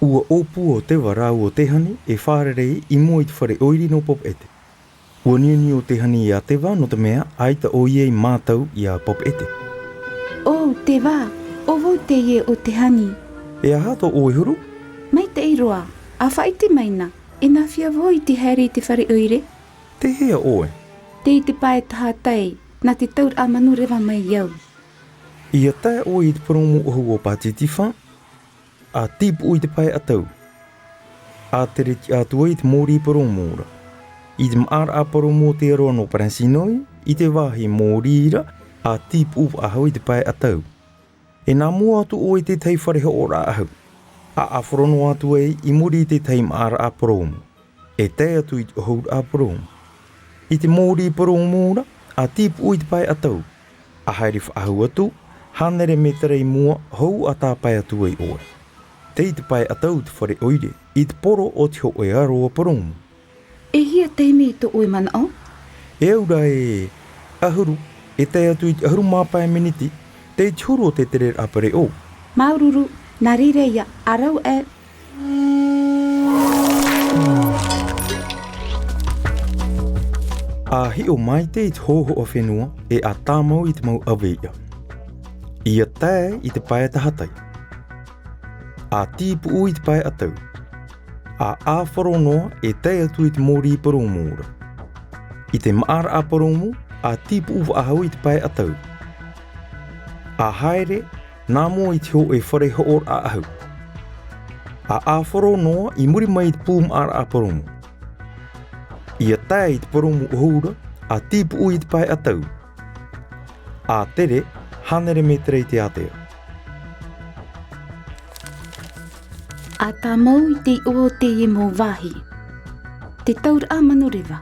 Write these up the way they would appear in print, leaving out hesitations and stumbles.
Ua opu o te wara o te hani e whārerei I mua I te whare oiri no pop ete. Ua niuni o te hani I a te wā no te mea aita o iei mātau I a pop ete. O te wā, o vau te ie o te hani. E aha to o huru? Mai te iroa, a whaiti maina, e nā whia voi te haere I te whare oire. Te hea oe. Te I te pae taha tai, nā te taur a manu rewa mai iau. Ia tae o I te paromu ohu o Pātiti wha. A tipu I te pae atau. A tere ki atua I te mōri paromura. I te maara a paromu o te aroa no Paransinoi, I te wāhi mōri ira, a tipu a hau I te pae atau. E nā mua atu o I te tei whareha o rā ahau. A awhorono atu e I muri I te tei maara a paromu. E tei atu I te ohur a paromu. I te mōri paromura, a tipu I te pae atau. A haere whaahau atu, hanere me terei mua hou a tā pae atu e oe. Te pae atau te whare oire, I te poro o te ho e aroa paromu. E hia teime to oe mana o? E aura e ahuru, e tei atu I te ahuru māpae miniti, te huru o te tere apare o. Maururu, nā rireia, arau e... A hi o mai te I te hoho o whenua, e a tāmau I te mau aweia. Ia tae I te pae tahatai. A tipu I te pae atau. A āwharonoa e tei atu I te mōri paromura. I te maara a paromu, a tipu ahau I te pae atau. A haere, nā mua I te ho e whare hoor a ahau. A āwharonoa I muri mai I te pūm ara a paromu. Ia tae I te paromu ohura, a tipu I te pae atau. A tere, hanere me terei te atea. A tā mau I te o te ie mō wāhi. Te taur a manu rewa.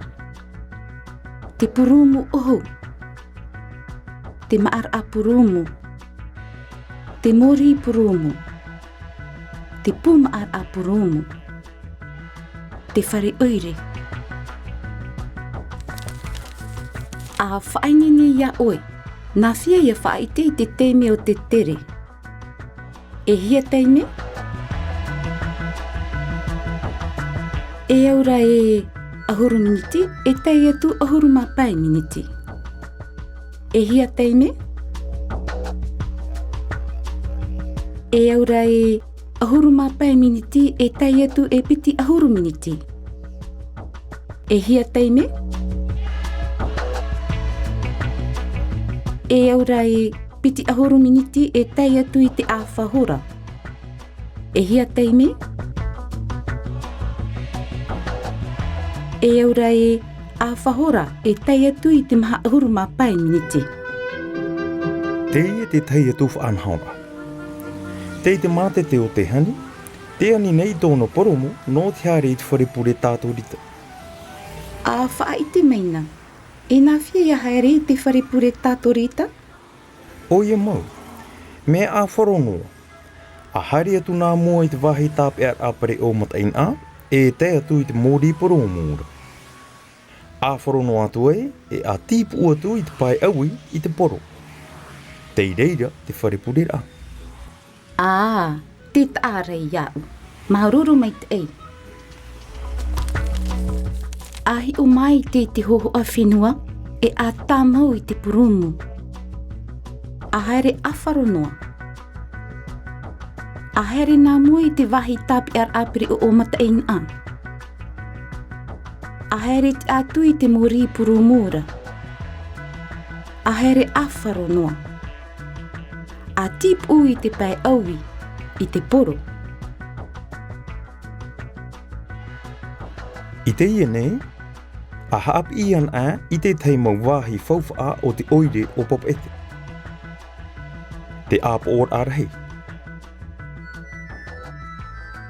Te purumu oho. Te maar a purumu. Te mori purumu. Te pumaar a purumu. Te whare oire. A whainini ia oe. Nā whia ia whaite I te teime o te tere. E hia teime? E aura e ahuru miniti, e tei atu ahuru mapai miniti. E hia teime? E aura e ahuru mapai miniti, e tei atu e piti ahuru miniti. E hia teime? E aura e piti ahuru miniti, e tei atu I te āwhahora. E hia teime? E aura e āwhahora e tei atu I te maha ahuru mapai miniti. Te te tei atu whaanhaura. Te te mate te o te hani, te ani nei tōna poromu no te haere I te wharepure tātou rita. A whaite meina, e nā whia ia haere I te wharepure tātou rita? O ia mau, me a wharonoa. A haere atu nā mua I te wahi tāpe ar apare o matain a, e te atu I te mōri poromura. A wharono atu e a tipu atu I te pae aui I te poro. Te reira te wharepurera. Te tārei iau. Maururu mai te ei. Ahi o mai te hoho a whenua, e a tāmau I te purumu. A haere a wharonoa. A haere nā mua I te wahi tāpi ar apiri o matain a. A haere te atu I te mori purumura. A haere a wharonoa. A tipu I te pae aui, I te poro. I te ia nei, a haap ian a I te teimau wāhi whauwha o te oire o pop ete. Te āpa or arahei.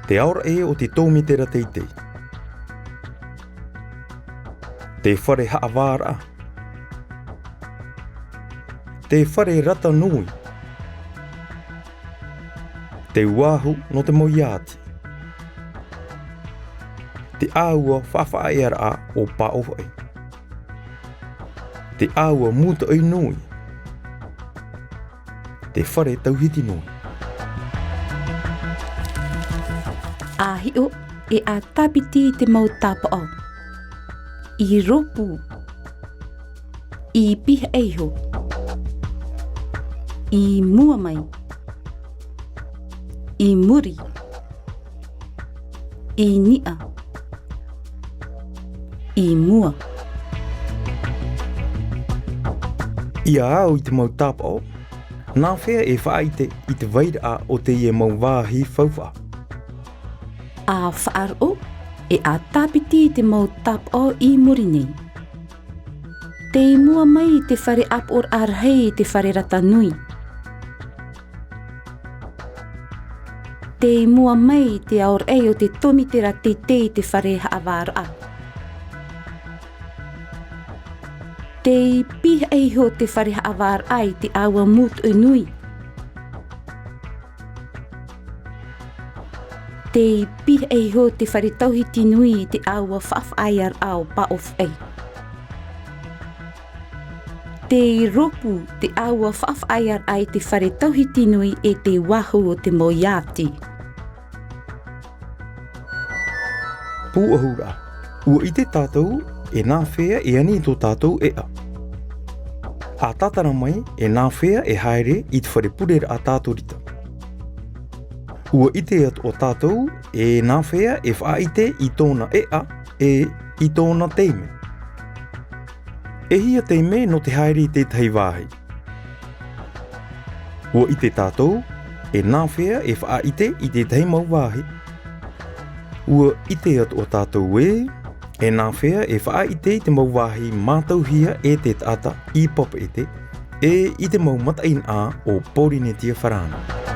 Te aora e o te tōmitera teitei. Te whare haawāra. Te whare rata nui. Te uahu no te moiati. Te āua whawhaeara o paohoi. Te āua muta oi nui. Te whare tauhiti nui. wāhi o e a tapiti te mau tapa o. I ropu. I piha eiho. I mua mai. I muri. I nia. I mua. Ia au I te mau tapa o. Nā whea e whaaite I te waira a o te ie mau wāhi whauwha. A whaar o e a tapiti te mau tap o I muri nei. Te mua mai te whare ap or arhei te whare rata nui. Te mua mai te aor e o te tomi te rate te whare haawar a. Te piha eiho te whare haawar ai te awa mut o nui. Te piha eiho te whare tauhiti nui te awa whaaf ai ar au pa of ei. Te ropu te awa whaaf ai ar ai te whare tauhiti nui e te wahu o te moiati. Puahura, ua I te tātou e nā whea e ani tō tātou ea. A tātara mai e nā whea e haere I te whare purera a tātou rita. Ua I te atu o tātou e nā whea e whaaite I tōna ea e I tōna teime. E hia teime no te haere I te tahi wāhi. Ua I te tātou e nā whea e whaaite I te tahi mau wāhi. Ua I te atu o tātou e nā whea e whaaite I te mau wāhi mātauhia e te tata I papa e te I te mau mataina a o Porinetia Wharana.